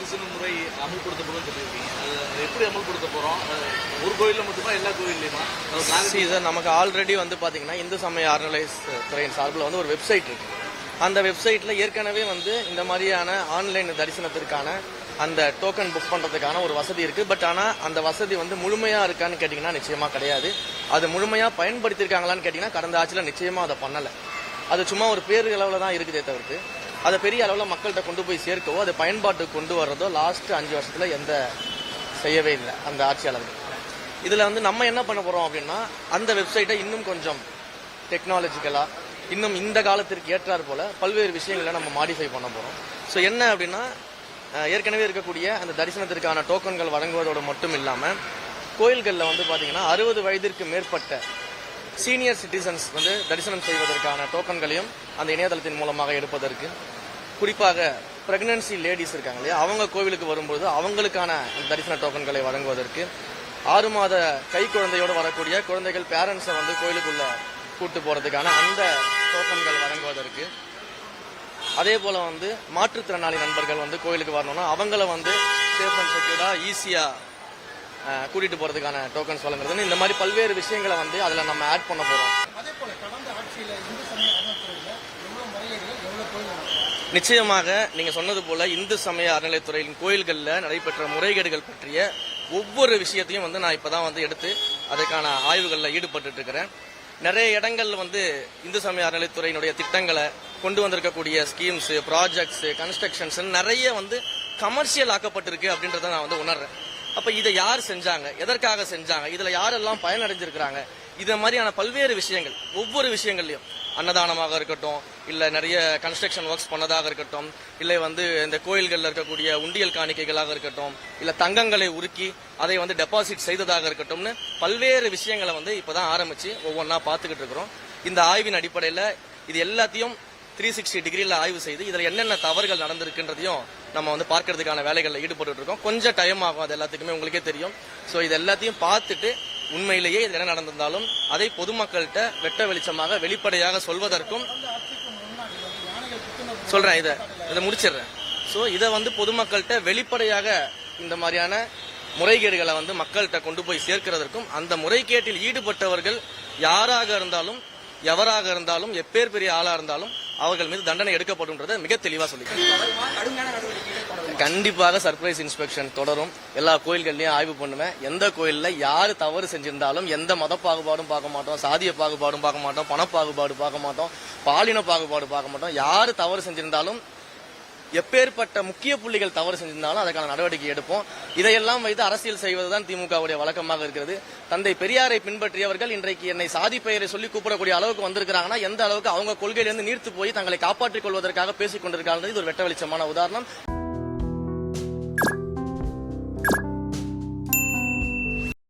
தரிசன முறை அமல்படுத்தப்படும் சொல்லியிருக்கீங்க. அது எப்படி அமல்படுத்த போறோம்? ஒரு கோயில்ல மட்டுமா எல்லா கோயில்லையுமா? சார் நமக்கு ஆல்ரெடி வந்து பாத்தீங்கன்னா இந்து சமய அறநிலையத்துறையின் சார்பில் வந்து ஒரு வெப்சைட் இருக்கு. அந்த வெப்சைட்ல ஏற்கனவே வந்து இந்த மாதிரியான ஆன்லைன் தரிசனத்திற்கான அந்த டோக்கன் புக் பண்றதுக்கான ஒரு வசதி இருக்கு. பட் ஆனா அந்த வசதி வந்து முழுமையா இருக்கான்னு கேட்டீங்கன்னா நிச்சயமா கிடையாது. அது முழுமையா பயன்படுத்திருக்காங்களான்னு கேட்டீங்கன்னா கடந்த ஆட்சியில நிச்சயமா அதை பண்ணல. அது சும்மா ஒரு பேரு அளவுல தான் இருக்குதே தவிர்த்து அதை பெரிய அளவில் மக்கள்கிட்ட கொண்டு போய் சேர்க்கவோ அதை பயன்பாட்டுக்கு கொண்டு வர்றதோ லாஸ்ட் 5 வருஷத்துல எந்த செய்யவே இல்லை அந்த ஆட்சியாளர்கள். இதுல வந்து நம்ம என்ன பண்ண போறோம் அப்படின்னா அந்த வெப்சைட்டை இன்னும் கொஞ்சம் டெக்னாலஜிக்கலா இன்னும் இந்த காலத்திற்கு ஏற்றாறு போல பல்வேறு விஷயங்களை நம்ம மாடிஃபை பண்ண போறோம். ஸோ என்ன அப்படின்னா ஏற்கனவே இருக்கக்கூடிய அந்த தரிசனத்திற்கான டோக்கன்கள் வழங்குவதோடு மட்டும் இல்லாம கோயில்களில் வந்து பாத்தீங்கன்னா 60 வயதிற்கு மேற்பட்ட சீனியர் சிட்டிசன்ஸ் வந்து தரிசனம் செய்வதற்கான டோக்கன்களையும் அந்த இணையதளத்தின் மூலமாக எடுப்பதற்கு, குறிப்பாக பிரெக்னன்சி லேடிஸ் இருக்காங்க இல்லையா, அவங்க கோவிலுக்கு வரும்போது அவங்களுக்கான தரிசன டோக்கன்களை வழங்குவதற்கு, 6 மாத கை குழந்தையோடு வரக்கூடிய குழந்தைகள் பேரண்ட்ஸை வந்து கோயிலுக்குள்ள கூட்டு போறதுக்கான அந்த டோக்கன்கள் வழங்குவதற்கு, அதே போல வந்து மாற்றுத்திறனாளி நண்பர்கள் வந்து கோயிலுக்கு வரணும்னா அவங்கள வந்து சேஃப் அண்ட் செக்யூர்டா ஈஸியா கூட்டிட்டு போறதுக்கான டோக்கன்ஸ் வழங்குறது, இந்த மாதிரி பல்வேறு விஷயங்களை வந்து அதுல நம்ம ஆட் பண்ண போறோம். நிச்சயமாக நீங்க சொன்னது போல இந்து சமய அறநிலையத்துறையின் கோயில்களில் நடைபெற்ற முறைகேடுகள் பற்றிய ஒவ்வொரு விஷயத்தையும் வந்து நான் இப்பதான் வந்து எடுத்து அதற்கான ஆய்வுகளில் ஈடுபட்டு இருக்கிறேன். நிறைய இடங்கள்ல வந்து இந்து சமய அறநிலையத்துறையினுடைய திட்டங்களை கொண்டு வந்திருக்கக்கூடிய ஸ்கீம்ஸ், ப்ராஜெக்ட்ஸ், கன்ஸ்ட்ரக்ஷன்ஸ் நிறைய வந்து கமர்ஷியல் ஆக்கப்பட்டிருக்கு அப்படின்றத நான் வந்து உணர்றேன். அப்ப இதை யார் செஞ்சாங்க, எதற்காக செஞ்சாங்க, இதுல யாரெல்லாம் பயனடைஞ்சிருக்கிறாங்க, இத மாதிரியான பல்வேறு விஷயங்கள் ஒவ்வொரு விஷயங்கள்லயும் அன்னதானமாக இருக்கட்டும், இல்ல நிறைய கன்ஸ்ட்ரக்ஷன் ஒர்க்ஸ் பண்ணதாக இருக்கட்டும், இல்ல வந்து இந்த கோயில்கள்ல இருக்கக்கூடிய உண்டியல் காணிக்கைகளாக இருக்கட்டும், இல்ல தங்கங்களை உருக்கி அதை வந்து டெபாசிட் செய்ததாக இருக்கட்டும்னு பல்வேறு விஷயங்களை வந்து இப்பதான் ஆரம்பிச்சு ஒவ்வொன்றா பார்த்துக்கிட்டு இருக்கிறோம். இந்த ஆய்வின் அடிப்படையில இது எல்லாத்தையும் 360 டிகிரியில் ஆய்வு செய்து இதுல என்னென்ன தவறுகள் நடந்திருக்குன்றதையும் நம்ம வந்து பார்க்கறதுக்கான வேலைகளில் ஈடுபட்டு இருக்கோம். கொஞ்சம் டைம் ஆகும், அது எல்லாத்துக்குமே உங்களுக்கே தெரியும். ஸோ இது எல்லாத்தையும் பார்த்துட்டு உண்மையிலேயே இது என்ன நடந்திருந்தாலும் அதை பொதுமக்கள்கிட்ட வெட்ட வெளிச்சமாக வெளிப்படையாக சொல்வதற்கும் சொல்றேன். இதை முடிச்சிடுறேன். ஸோ இதை வந்து பொதுமக்கள்கிட்ட வெளிப்படையாக இந்த மாதிரியான முறைகேடுகளை வந்து மக்கள்கிட்ட கொண்டு போய் சேர்க்கிறதற்கும், அந்த முறைகேட்டில் ஈடுபட்டவர்கள் யாராக இருந்தாலும் எவராக இருந்தாலும் எப்பேர் பெரிய ஆளா இருந்தாலும் அவர்கள் மீது தண்டனை எடுக்கப்படும்ன்றதை மிக தெளிவா சொல்லிக்கிறேன். கண்டிப்பாக சர்ப்ரைஸ் இன்ஸ்பெக்ஷன் தொடரும். எல்லா கோயில்கள்லயும் ஆய்வு பண்ணுவேன். எந்த கோயில்ல யாரு தவறு செஞ்சிருந்தாலும் எந்த மத பாகுபாடும் பார்க்க மாட்டோம், சாதிய பாகுபாடும் பார்க்க மாட்டோம், பண பாகுபாடு பார்க்க மாட்டோம், பாலின பாகுபாடு பார்க்க மாட்டோம். யாரு தவறு செஞ்சிருந்தாலும் எப்பேற்பட்ட முக்கிய புள்ளிகள் தவறு செஞ்சிருந்தாலும் அதற்கான நடவடிக்கை எடுப்போம். இதையெல்லாம் வைத்து அரசியல் செய்வதுதான் திமுகவுடைய வழக்கமாக இருக்கிறது. தந்தை பெரியாரை பின்பற்றியவர்கள் இன்றைக்கு என்னை சாதி பெயரை சொல்லி கூப்பிடக்கூடிய அளவுக்கு வந்திருக்கிறாங்கன்னா எந்த அளவுக்கு அவங்க கொள்கையிலிருந்து நீர்த்து போய் தங்களை காப்பாற்றிக் கொள்வதற்காக பேசிக் கொண்டிருக்காங்க. இது ஒரு வெட்ட வெளிச்சமான உதாரணம்.